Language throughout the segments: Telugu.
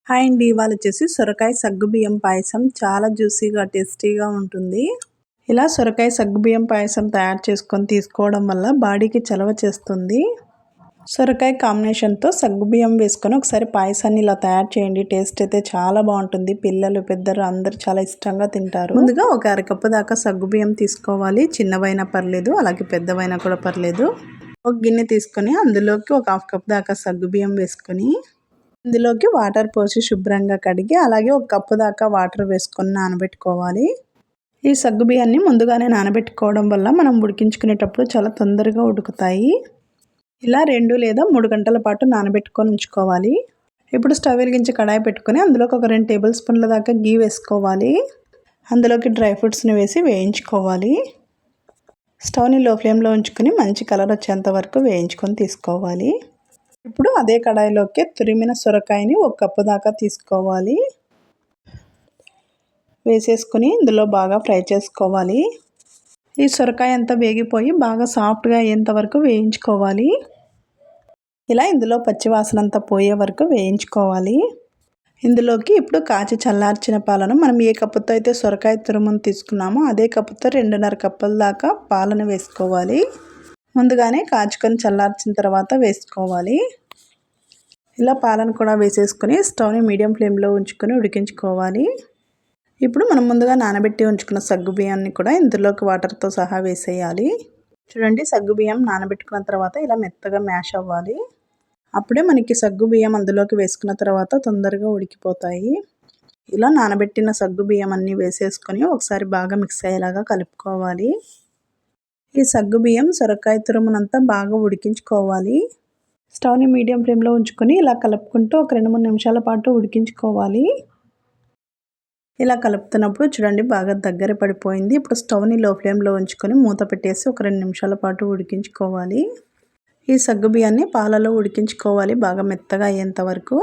హాయ్ అండి. ఇవాళ వచ్చేసి సొరకాయ సగ్గుబియ్యం పాయసం చాలా జ్యూసీగా టేస్టీగా ఉంటుంది. ఇలా సొరకాయ సగ్గుబియ్యం పాయసం తయారు చేసుకొని తీసుకోవడం వల్ల బాడీకి చలవ చేస్తుంది. సొరకాయ కాంబినేషన్తో సగ్గుబియ్యం వేసుకొని ఒకసారి పాయసాన్ని ఇలా తయారు చేయండి. టేస్ట్ అయితే చాలా బాగుంటుంది. పిల్లలు పెద్దలు అందరూ చాలా ఇష్టంగా తింటారు. ముందుగా ఒక అరకప్పు దాకా సగ్గుబియ్యం తీసుకోవాలి. చిన్నవైనా పర్లేదు, అలాగే పెద్దవైనా కూడా పర్లేదు. ఒక గిన్నె తీసుకొని అందులోకి ఒక హాఫ్ కప్ దాకా సగ్గుబియ్యం వేసుకొని ఇందులోకి వాటర్ పోసి శుభ్రంగా కడిగి అలాగే ఒక కప్పు దాకా వాటర్ వేసుకొని నానబెట్టుకోవాలి. ఈ సగ్గుబియ్యాన్ని ముందుగానే నానబెట్టుకోవడం వల్ల మనం ఉడికించుకునేటప్పుడు చాలా తొందరగా ఉడుకుతాయి. ఇలా 2 లేదా 3 గంటల పాటు నానబెట్టుకొని ఉంచుకోవాలి. ఇప్పుడు స్టవ్ వెలిగించి కడాయి పెట్టుకొని అందులోకి ఒక 2 టేబుల్ స్పూన్ల దాకా గీ వేసుకోవాలి. అందులోకి డ్రై ఫ్రూట్స్ని వేసి వేయించుకోవాలి. స్టవ్ని లో ఫ్లేమ్లో ఉంచుకొని మంచి కలర్ వచ్చేంత వరకు వేయించుకొని తీసుకోవాలి. ఇప్పుడు అదే కడాయిలోకి తురిమిన సొరకాయని ఒక కప్పు దాకా తీసుకోవాలి. వేసేసుకొని ఇందులో బాగా ఫ్రై చేసుకోవాలి. ఈ సొరకాయ అంతా వేగిపోయి బాగా సాఫ్ట్గా అయ్యేంత వరకు వేయించుకోవాలి. ఇలా ఇందులో పచ్చివాసన అంతా పోయే వరకు వేయించుకోవాలి. ఇందులోకి ఇప్పుడు కాచి చల్లార్చిన పాలను మనం ఏ కప్పుతో అయితే సొరకాయ తురుమును తీసుకున్నామో అదే కప్పుతో 2.5 కప్పుల దాకా పాలను వేసుకోవాలి. ముందుగానే కాచుకొని చల్లార్చిన తర్వాత వేసుకోవాలి. ఇలా పాలను కూడా వేసేసుకొని స్టవ్ని మీడియం ఫ్లేమ్లో ఉంచుకొని ఉడికించుకోవాలి. ఇప్పుడు మనం ముందుగా నానబెట్టి ఉంచుకున్న సగ్గుబియ్యాన్ని కూడా ఇందులోకి వాటర్తో సహా వేసేయాలి. చూడండి, సగ్గుబియ్యం నానబెట్టుకున్న తర్వాత ఇలా మెత్తగా మ్యాష్ అవ్వాలి. అప్పుడే మనకి సగ్గుబియ్యం అందులోకి వేసుకున్న తర్వాత తొందరగా ఉడికిపోతాయి. ఇలా నానబెట్టిన సగ్గుబియ్యం అన్నీ వేసేసుకొని ఒకసారి బాగా మిక్స్ అయ్యేలాగా కలుపుకోవాలి. ఈ సగ్గుబియ్యం సొరకాయ తురుమునంతా బాగా ఉడికించుకోవాలి. స్టవ్ని మీడియం ఫ్లేమ్లో ఉంచుకొని ఇలా కలుపుకుంటూ ఒక 2-3 నిమిషాల పాటు ఉడికించుకోవాలి. ఇలా కలుపుతున్నప్పుడు చూడండి బాగా దగ్గర పడిపోయింది. ఇప్పుడు స్టవ్ని లో ఫ్లేమ్లో ఉంచుకొని మూత పెట్టేసి ఒక 2 నిమిషాల పాటు ఉడికించుకోవాలి. ఈ సగ్గుబియ్యాన్ని పాలలో ఉడికించుకోవాలి బాగా మెత్తగా అయ్యేంత వరకు.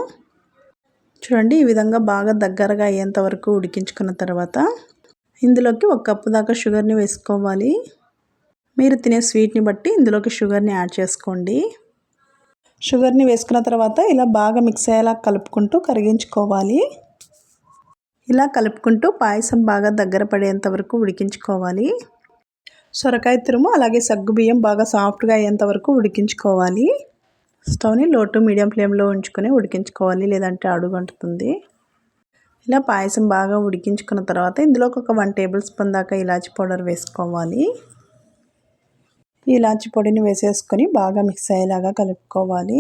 చూడండి, ఈ విధంగా బాగా దగ్గరగా అయ్యేంత వరకు ఉడికించుకున్న తర్వాత ఇందులోకి ఒక కప్పు దాకా షుగర్ని వేసుకోవాలి. మీరు తినే స్వీట్ని బట్టి ఇందులోకి షుగర్ని యాడ్ చేసుకోండి. షుగర్ని వేసుకున్న తర్వాత ఇలా బాగా మిక్స్ అయ్యేలా కలుపుకుంటూ కరిగించుకోవాలి. ఇలా కలుపుకుంటూ పాయసం బాగా దగ్గర పడేంత వరకు ఉడికించుకోవాలి. సొరకాయ తురుము అలాగే సగ్గుబియ్యం బాగా సాఫ్ట్గా అయ్యేంత వరకు ఉడికించుకోవాలి. స్టవ్ని లో టు మీడియం ఫ్లేమ్లో ఉంచుకొని ఉడికించుకోవాలి, లేదంటే అడుగంటుతుంది. ఇలా పాయసం బాగా ఉడికించుకున్న తర్వాత ఇందులోకి ఒక 1 టేబుల్ స్పూన్ దాకా ఇలాచి పౌడర్ వేసుకోవాలి. ఈ ఇలాచి పొడిని వేసేసుకొని బాగా మిక్స్ అయ్యేలాగా కలుపుకోవాలి.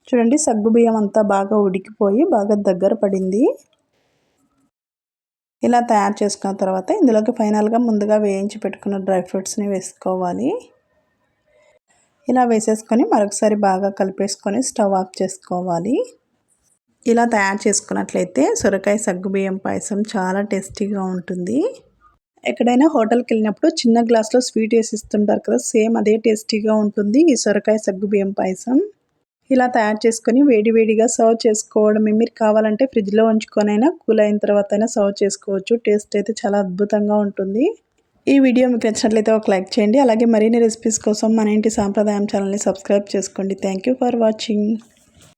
చూడండి, సగ్గుబియ్యం అంతా బాగా ఉడికిపోయి బాగా దగ్గర పడింది. ఇలా తయారు చేసుకున్న తర్వాత ఇందులోకి ఫైనల్గా ముందుగా వేయించి పెట్టుకున్న డ్రై ఫ్రూట్స్ని వేసుకోవాలి. ఇలా వేసేసుకొని మరొకసారి బాగా కలిపేసుకొని స్టవ్ ఆఫ్ చేసుకోవాలి. ఇలా తయారు చేసుకున్నట్లయితే సొరకాయ సగ్గుబియ్యం పాయసం చాలా టేస్టీగా ఉంటుంది. ఎక్కడైనా హోటల్కి వెళ్ళినప్పుడు చిన్న గ్లాస్లో స్వీట్ వేసి ఇస్తుంటారు కదా, సేమ్ అదే టేస్టీగా ఉంటుంది ఈ సొరకాయ సగ్గుబియ్యం పాయసం. ఇలా తయారు చేసుకొని వేడివేడిగా సర్వ్ చేసుకోవడమే. మీరు కావాలంటే ఫ్రిడ్జ్లో ఉంచుకొనైనా కూల్ అయిన తర్వాత అయినా సర్వ్ చేసుకోవచ్చు. టేస్ట్ అయితే చాలా అద్భుతంగా ఉంటుంది. ఈ వీడియో మీకు నచ్చినట్లయితే ఒక లైక్ చేయండి. అలాగే మరిన్ని రెసిపీస్ కోసం మన ఇంటి సాంప్రదాయం ఛానల్ని సబ్స్క్రైబ్ చేసుకోండి. Thank you for watching.